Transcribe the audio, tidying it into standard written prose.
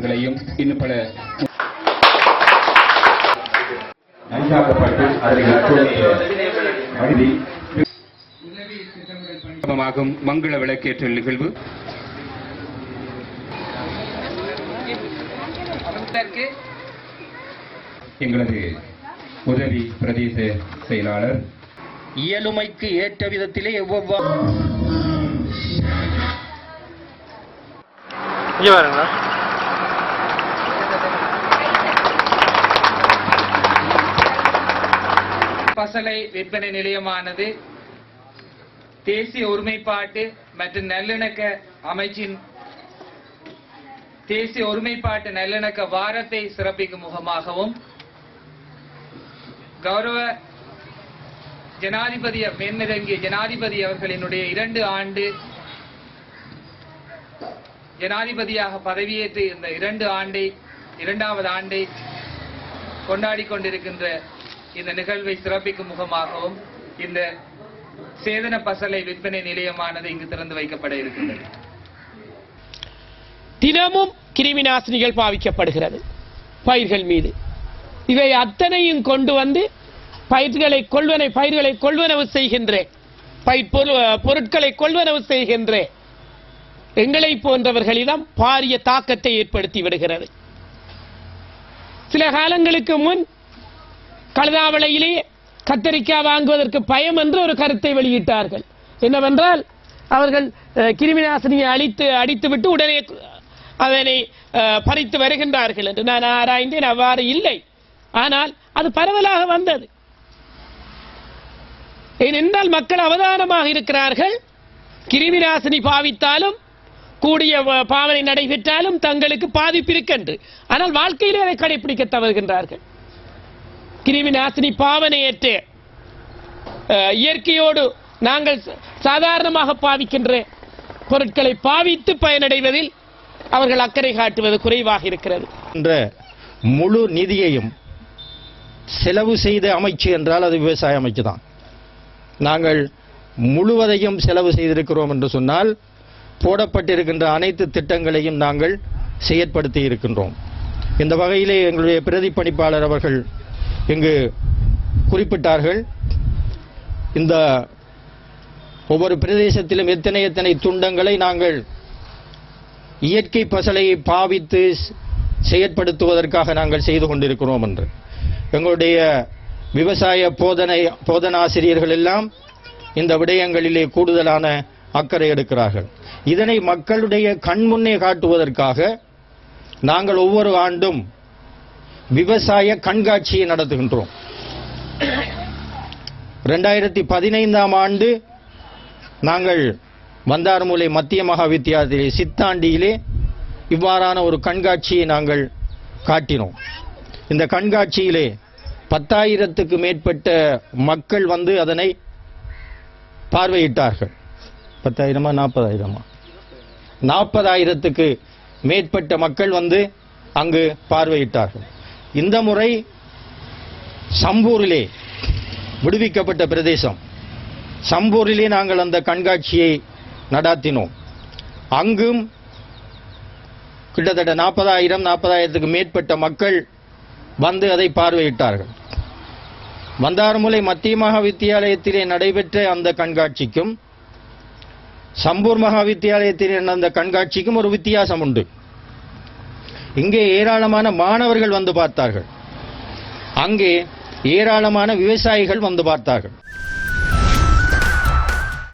இன்னும் பல மங்கள விளக்கேற்றல் நிகழ்வு எங்களது உதவி பிரதேச செயலாளர் இயலுமைக்கு ஏற்ற விதத்திலே எவ்வளவு பசலை விற்பனை நிலையமானது தேசிய ஒருமைப்பாட்டு மற்றும் நல்லிணக்க அமைச்சின் தேசிய ஒருமைப்பாட்டு நல்லிணக்க வாரத்தை சிறப்பிக்கும் முகமாகவும் கௌரவ ஜனாதிபதி மேன்மிதங்கிய ஜனாதிபதி அவர்களினுடைய 2 ஆண்டு ஜனாதிபதியாக பதவியேற்று இந்த 2வது ஆண்டை கொண்டாடி கொண்டிருக்கின்ற இந்த நிகழ்வை சிறப்பிக்கும் முகமாகவும் இந்த சேதன பசலை விற்பனை நிலையமானது இங்கு திறந்து வைக்கப்பட இருக்கின்றது. தினமும் கிருமி நாசினிகள் பாவிக்கப்படுகிறது பயிர்கள் மீது. இவை அத்தனையும் கொண்டு வந்து பயிர்களை கொள்வனவு செய்கின்ற பொருட்களை கொள்வனவு செய்கின்ற எங்களை போன்றவர்களிடம் பாரிய தாக்கத்தை ஏற்படுத்தி விடுகிறது. சில காலங்களுக்கு முன் கழுதாவளையிலே கத்தரிக்காய் வாங்குவதற்கு பயம் என்று ஒரு கருத்தை வெளியிட்டார்கள். என்னவென்றால் அவர்கள் கிருமி நாசினியை அடித்துவிட்டு உடனே அதனை பறித்து வருகின்றார்கள் என்று நான் ஆராய்ந்தேன். அவ்வாறு இல்லை. ஆனால் அது பரவலாக வந்தது. ஏனென்றால் மக்கள் அவதானமாக இருக்கிறார்கள். கிருமி நாசினி பாவித்தாலும் கூடிய பாவனை நடைபெற்றாலும் தங்களுக்கு பாதிப்பு இருக்கின்று. ஆனால் வாழ்க்கையிலே அதை கடைபிடிக்க தவறுகின்றார்கள். கிருமி நாசினி பாவனையற்ற இயற்கையோடு நாங்கள் சாதாரணமாக பாவிக்கின்ற பொருட்களை பாவித்து பயனடைவதில் அவர்கள் அக்கறை காட்டுவது குறைவாக இருக்கிறது. முழு நிதியையும் செலவு செய்த அமைச்சு என்றால் அது விவசாய அமைச்சு தான். நாங்கள் முழுவதையும் செலவு செய்திருக்கிறோம் என்று சொன்னால் போடப்பட்டிருக்கின்ற அனைத்து திட்டங்களையும் நாங்கள் செயற்படுத்தி இருக்கின்றோம். இந்த வகையிலே எங்களுடைய பிரதிப்பணிப்பாளர் அவர்கள் இங்கு குறிப்பிட்டார்கள். இந்த ஒவ்வொரு பிரதேசத்திலும் எத்தனை துண்டங்களை நாங்கள் இயற்கை பசலையை பாவித்து செயற்படுத்துவதற்காக நாங்கள் செய்து கொண்டிருக்கிறோம் என்று. எங்களுடைய விவசாய போதனாசிரியர்கள் எல்லாம் இந்த விடயங்களிலே கூடுதலான அக்கறை எடுக்கிறார்கள். இதனை மக்களுடைய கண்முன்னே காட்டுவதற்காக நாங்கள் ஒவ்வொரு ஆண்டும் விவசாய கண்காட்சியை நடத்துகின்றோம். 2015ஆம் ஆண்டு நாங்கள் வந்தார்மூலை மத்திய மகா வித்தியாலயத்திலே சித்தாண்டியிலே இவ்வாறான ஒரு கண்காட்சியை நாங்கள் காட்டினோம். இந்த கண்காட்சியிலே 10,000க்கு மேற்பட்ட மக்கள் வந்து அதனை பார்வையிட்டார்கள். 10,000 40,000 40,000க்கு மேற்பட்ட மக்கள் வந்து அங்கு பார்வையிட்டார்கள். இந்த முறை சம்பூரிலே விடுவிக்கப்பட்ட பிரதேசம் சம்பூரிலே நாங்கள் அந்த கண்காட்சியை நடாத்தினோம். அங்கும் கிட்டத்தட்ட 40,000க்கு மேற்பட்ட மக்கள் வந்து அதை பார்வையிட்டார்கள். வந்தார்மூலை மத்திய மகா வித்தியாலயத்திலே நடைபெற்ற அந்த கண்காட்சிக்கும் சம்பூர் மகா வித்தியாலயத்திலே நடந்த கண்காட்சிக்கும் ஒரு வித்தியாசம் உண்டு. இங்கே ஏராளமான மாணவர்கள் வந்து பார்த்தார்கள். அங்கே ஏராளமான விவசாயிகள் வந்து பார்த்தார்கள்.